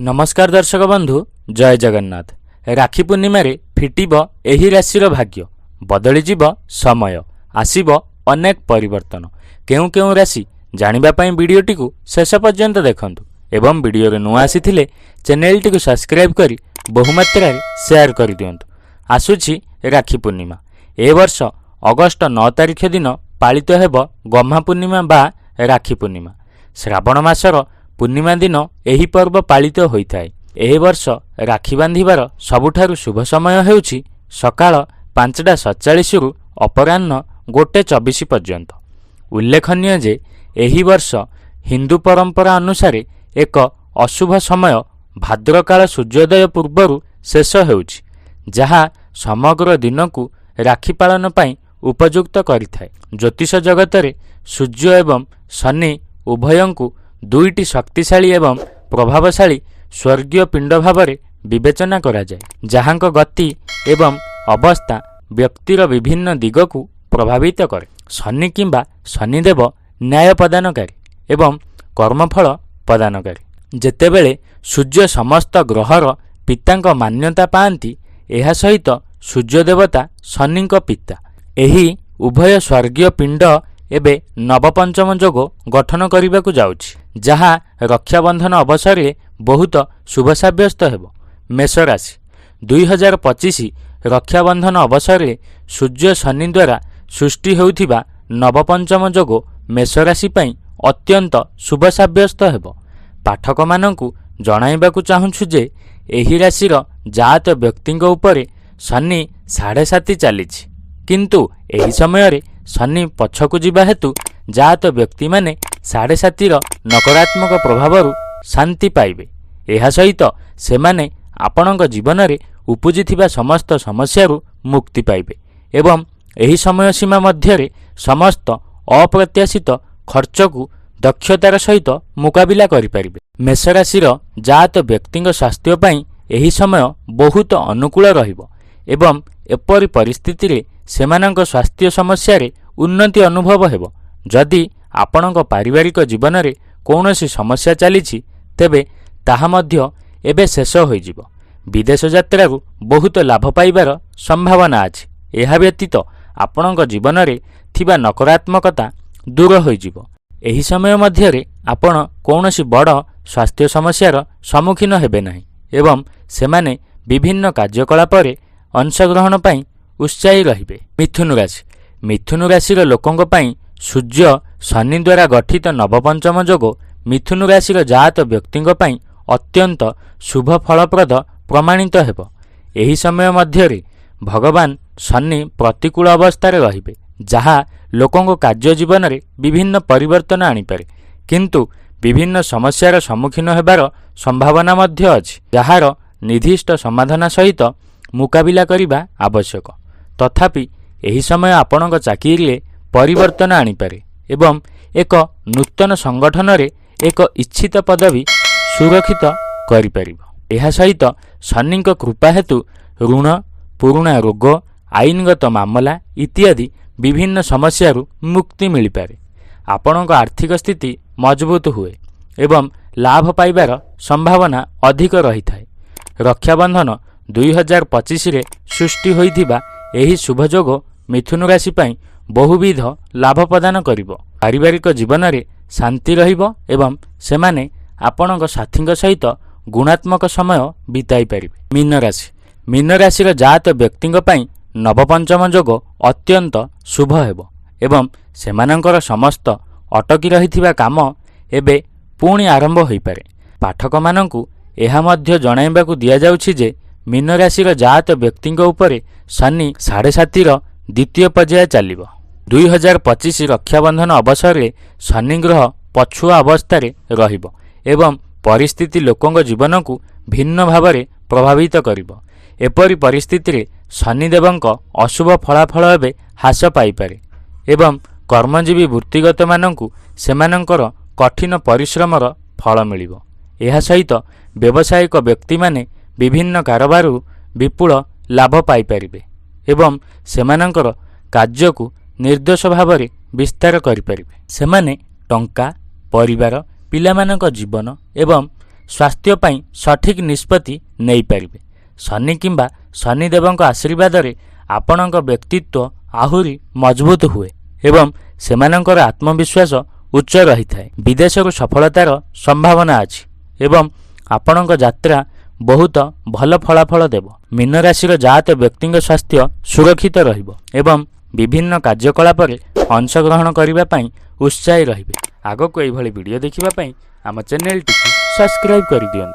नमस्कार दर्शक बंधु जय जगन्नाथ। राखी पूर्णिमा फिटिब एही राशि भाग्य बदलीजिब समय आसिब अनेक परिवर्तन। केउ केउ राशि जानिबा वीडियोटी को शेष पर्यंत देखंतु एवं वीडियो रे नुआ आसीथिले चैनलटी को सब्सक्राइब करी बहुमात्रा शेयर कर दियंतु। आसुछि राखी पूर्णिमा ए वर्ष अगस्ट 9 तारिख दिन पालित हेब गम्हा पूर्णिमा बा राखी पूर्णिमा। श्रावण मासर पूर्णिमा दिन एही पर्व पालित होइथाय। एही वर्ष राखी बांधिबार सबुठारु शुभ समय हेउछि सकाळ 5:47 रु अपराह्न 1:24 पर्यंत। उल्लेखनीय जे एही वर्ष हिंदू परंपरा अनुसार एक अशुभ समय भाद्रकाल सूर्योदय पूर्वरु शेष हेउछि, जहा समग्र दिन को राखी पालन पई उपयुक्त करिथाय। ज्योतिष जगतरे सूर्य एवं शनि उभयंकु दुईटी शक्तिशाली एवं प्रभावशाली स्वर्गीय पिंड भावरे विवेचना करा जाए, जहांक गति एवं अवस्था व्यक्तिर विभिन्न दिग को प्रभावित करे। शनि किंबा शनिदेव न्याय प्रदानकारी एवं कर्मफल प्रदानकारी। जेतेबेले सूर्य समस्त ग्रहर पितांक मान्यता पाआंती, एहा सहित सूर्य देवता शनिंक पिता। एही उभय स्वर्गीय पिंड एबे नवपंचम जोग गठन करने जाउछि, जहा रक्षाबंधन अवसर में बहुत शुभ साब्यस्त हेब। मेष राशि 2025 रक्षाबंधन अवसर में सूर्य शनि द्वारा सृष्टि होउथिबा नवपंचम जोग मेष राशि पई अत्यंत शुभ साब्यस्त हेब। पाठक माननकु जणाइबाकु चाहुछु जे एही राशिर जात व्यक्तिंक उपरे शनि 7.5 चलीछि, किंतु एही समय रे शनि पछकु जिबा हेतु जात व्यक्ति माने 7.5 नकारात्मक प्रभावरु शांति पाइबे। एहा सहित सेमाने आपणक जीवन रे उपजिथिबा समस्त समस्यारु मुक्ति पाइबे एवं एही समय सीमा मध्यरे समस्त अप्रत्याशित खर्चकु दक्षतार सहित मुकाबिला करि पारिबे। मेष राशिर जात व्यक्तिंक स्वास्थ्य पई एही समय बहुत अनुकूल रहिबो एवं एपरि परिस्थिति रे सेमानक स्वास्थ्य समस्या रे उन्नति अनुभव हेबो। जदि आपणक पारिवारिक जीवन रे कौनसी समस्या चलीछि तेबे ताहा मध्य एबे शेष होइजिबो। विदेश यात्रारु बहुत लाभ पाइबार संभावना अछि। एहा व्यतीत आपणक जीवन रे थिबा नकारात्मकता दूर होइजिबो। एही समय मध्य रे आपण कौनसी बड़ स्वास्थ्य समस्यार सम्मुखीन हेबे नाही एवं सेमाने विभिन्न कार्यकलाप रे अंशग्रहण पई उत्साही रहिबे। मिथुन राशिर लोकंक पई सूर्य शनि द्वारा गठित नवपंचम जोग मिथुन राशिर जात व्यक्तिंक पई अत्यंत शुभ फलप्रद प्रमाणित हेब। एही समय मध्यरे भगवान शनि प्रतिकूल अवस्थारे रहिबे, जहा लोकंक कार्य जीवन रे विभिन्न परिवर्तन आनिपारे, किंतु विभिन्न समस्यार सम्मुखीन हेबार संभावना मध्य अछि, जहार निर्दिष्ट समाधान सहित मुकाबिला करिबा आवश्यक। तथापि एही समय आपणक चाकिरी रे परिवर्तन आनिपारे एवं एक नूतन संगठन रे एक इच्छित पदवी सुरक्षित करिपारिबो। एहा सहित शनिक कृपा हेतु ऋण, पुरुणा रोग, आईनगत मामला इत्यादि विभिन्न समस्यारु मुक्ति मिलिपारे। आपणक आर्थिक स्थिति मजबूत हुए एवं लाभ पाइबार संभावना अधिक रहिथाय। रक्षाबंधन 2025 रे सृष्टि होइथिबा एही शुभ जोग मिथुन राशि पई बहुविध लाभ प्रदान करिवो। पारिवारिक जीवन रे शांति रहिबो एवं सेमाने आपणक साथींक सहित गुणात्मक समय बिताई पारिबे। मीन राशिर जात व्यक्तिंक पई नवपंचम जोग अत्यंत शुभ हेबो एवं सेमानंकर समस्त अटकी रहिथिबा काम एबे पुणी आरंभ होई पारे। पाठक माननकु एहा मध्य जणाइबाकु दिया जाउछि जे मीन राशिर जात व्यक्तिंक उपरे शनि 7.5 द्वितीय पर्याय चलिबो। 2025 रक्षाबंधन अवसर में शनि ग्रह पछुआ अवस्था रहिबो एवं परिस्थिति लोकंक जीवन को भिन्न भावरे प्रभावित करिबो। एपरि परिस्थिति रे शनिदेवंक अशुभ फलाफल एबे ह्रास पाइपारे एवं कर्मजीवी वृत्तिगत माननकु सेमानंकर कठिन परिश्रमर फल मिलिबो। एहा सहित व्यवसायिक व्यक्ति माने विभिन्न कारोबारु विपुल लाभ पाइपारिबे एवं सेमानंकर कार्य को निर्दोष भावरे विस्तार करिपारिबे। सेमाने टंका, परिवार, पिलामानक जीवन एवं ସ୍ୱାସ୍ଥ୍ୟ ପାଇଁ ସଠିକ୍ ନିଷ୍ପତ୍ତି ନେଇପାରିବେ। ଶନି କିମ୍ବା ଶନିଦେବଙ୍କ ଆଶୀର୍ବାଦରେ ଆପଣଙ୍କ ବ୍ୟକ୍ତିତ୍ୱ ଆହୁରି ମଜବୁତ ହୁଏ ଏବଂ ସେମାନଙ୍କର ଆତ୍ମବିଶ୍ୱାସ ଉଚ୍ଚ ରହିଥାଏ। ବିଦେଶରୁ ସଫଳତାର ସମ୍ଭାବନା ଅଛି ଏବଂ ଆପଣଙ୍କ ଯାତ୍ରା ବହୁତ ଭଲ ଫଳାଫଳ ଦେବ। ମୀନ ରାଶିର ଜାତ ବ୍ୟକ୍ତିଙ୍କ ସ୍ୱାସ୍ଥ୍ୟ ସୁରକ୍ଷିତ ରହିବ ଏବଂ ବିଭିନ୍ନ କାର୍ଯ୍ୟକଳାପରେ ଅଂଶଗ୍ରହଣ କରିବା ପାଇଁ ଉତ୍ସାହୀ ରହିବେ। ଆଗକୁ ଏଇଭଳି ଭିଡ଼ିଓ ଦେଖିବା ପାଇଁ ଆମ ଚ୍ୟାନେଲଟିକୁ ସବସ୍କ୍ରାଇବ୍ କରିଦିଅନ୍ତୁ।